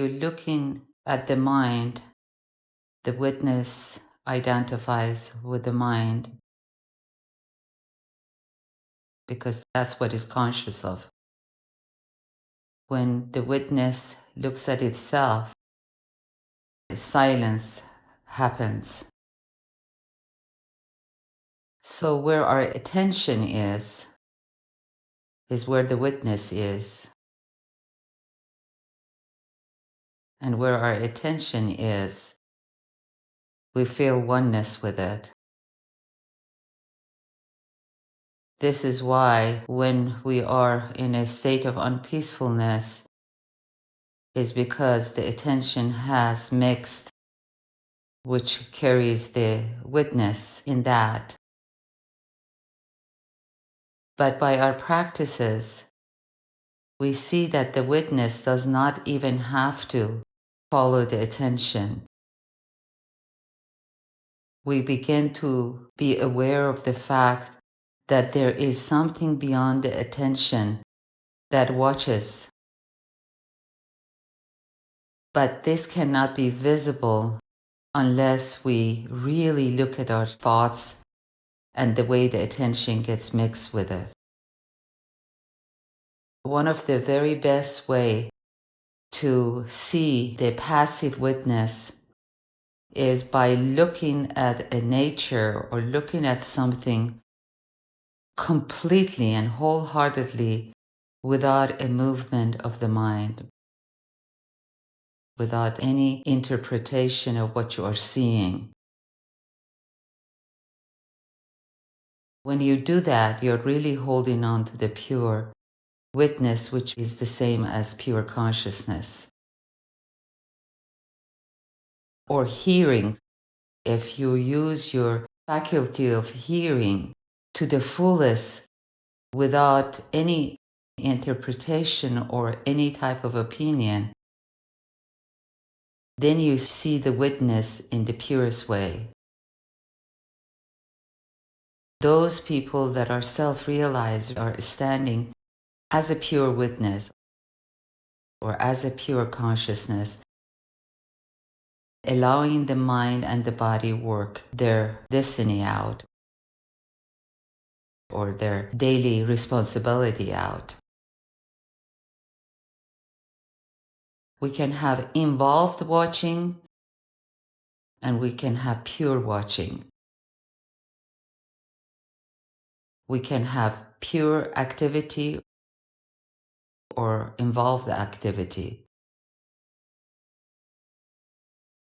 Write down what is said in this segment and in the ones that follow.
you're looking at the mind, the witness identifies with the mind because that's what it's conscious of. When the witness looks at itself, silence happens. So where our attention is where the witness is. And where our attention is, we feel oneness with it. This is why when we are in a state of unpeacefulness, is because the attention has mixed, which carries the witness in that. But by our practices, we see that the witness does not even have to follow the attention. We begin to be aware of the fact that there is something beyond the attention that watches. But this cannot be visible unless we really look at our thoughts and the way the attention gets mixed with it. One of the very best way to see the passive witness is by looking at a nature or looking at something completely and wholeheartedly without a movement of the mind, without any interpretation of what you are seeing. When you do that, you're really holding on to the pure witness, which is the same as pure consciousness. Or hearing, if you use your faculty of hearing to the fullest without any interpretation or any type of opinion, then you see the witness in the purest way. Those people that are self-realized are standing as a pure witness or as a pure consciousness, allowing the mind and the body work their destiny out or their daily responsibility out. We can have involved watching and we can have pure watching. We can have pure activity or involved activity.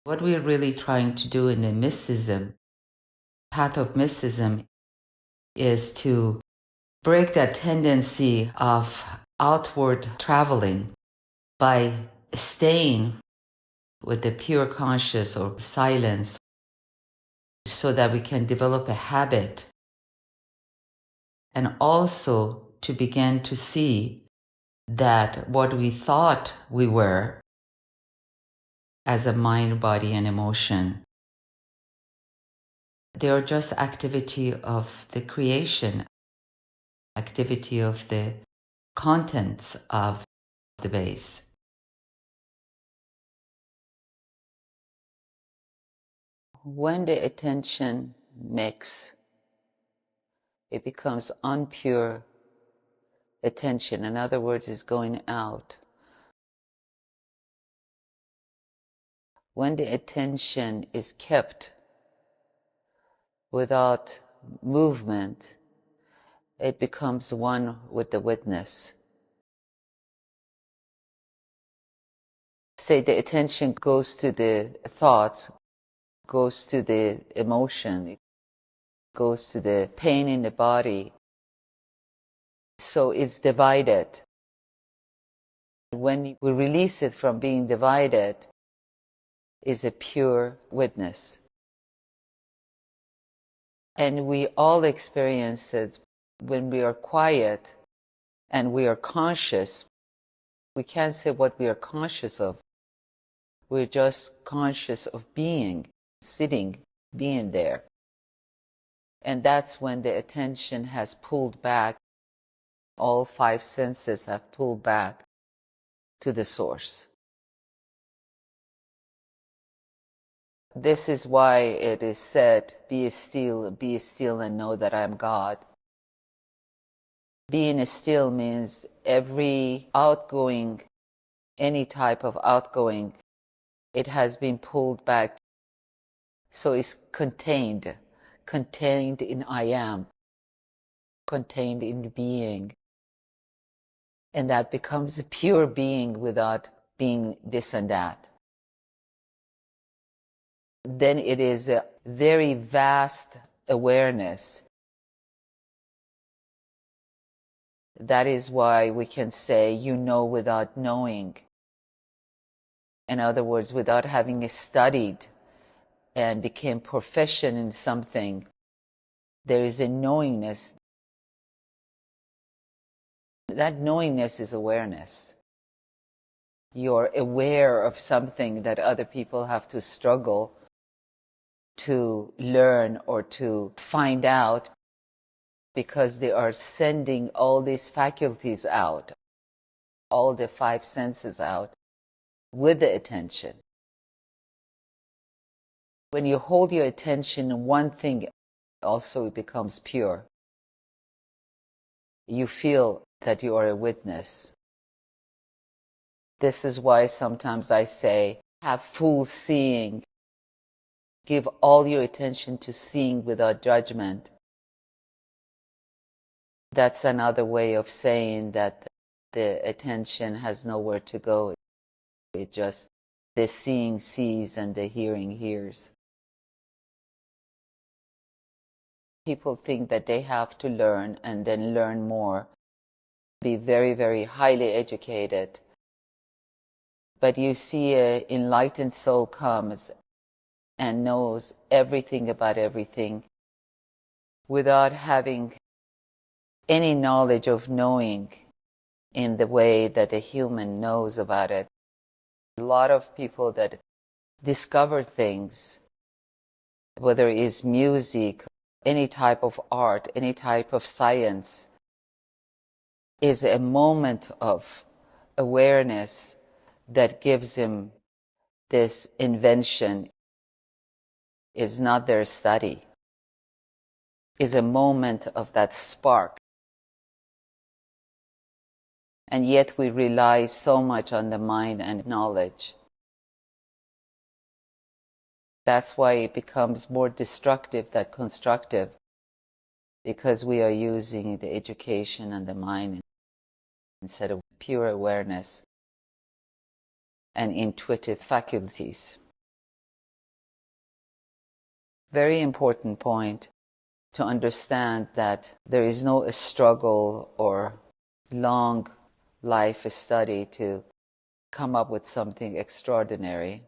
What we're really trying to do in the mysticism, path of mysticism, is to break that tendency of outward traveling by staying with the pure conscious or silence so that we can develop a habit and also to begin to see that what we thought we were as a mind, body, and emotion, they are just activity of the creation, activity of the contents of the base. When the attention mixes, it becomes unpure attention. In other words, it's going out. When the attention is kept without movement, it becomes one with the witness. Say the attention goes to the thoughts, goes to the emotion, goes to the pain in the body. So it's divided. When we release it from being divided, is a pure witness. And we all experience it when we are quiet and we are conscious. We can't say what we are conscious of. We're just conscious of being, sitting, being there. And that's when the attention has pulled back. All five senses have pulled back to the source. This is why it is said, be still and know that I am God. Being still means every outgoing, any type of outgoing, it has been pulled back. So it's contained in I am, contained in being. And that becomes a pure being without being this and that. Then it is a very vast awareness. That is why we can say, you know without knowing. In other words, without having studied and became proficient in something, there is a knowingness. That knowingness is awareness. You're aware of something that other people have to struggle to learn or to find out, because they are sending all these faculties out, all the five senses out with the attention. When you hold your attention on one thing, also it becomes pure. You feel that you are a witness. This is why sometimes I say, have full seeing. Give all your attention to seeing without judgment. That's another way of saying that the attention has nowhere to go. It just, the seeing sees and the hearing hears. People think that they have to learn and then learn more, be very, very highly educated. But you see an enlightened soul comes and knows everything about everything without having any knowledge of knowing in the way that a human knows about it. A lot of people that discover things, whether it is music, any type of art, any type of science, is a moment of awareness that gives him this invention. Is not their study. Is a moment of that spark. And yet we rely so much on the mind and knowledge. That's why it becomes more destructive than constructive, because we are using the education and the mind instead of pure awareness and intuitive faculties. Very important point to understand that there is no struggle or long life study to come up with something extraordinary.